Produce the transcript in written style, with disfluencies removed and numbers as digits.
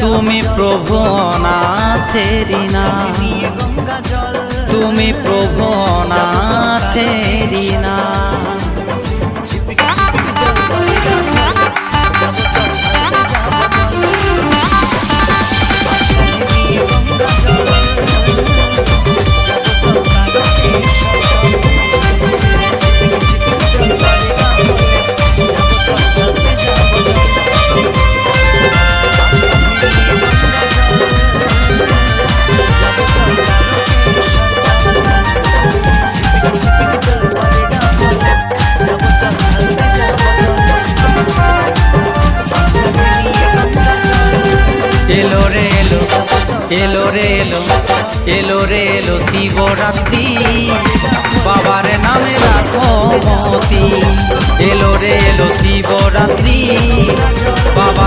তুমি প্রভু অনাথেরি নাথ, তুমি প্রভু অনাথেরি নাথ। এলো রে এলো, এলো রে এলো, এলো রে এলো শিবরাত্রি, বাবার নামে রাখো মতি। এলো রে এলো শিবরাত্রি, বাবা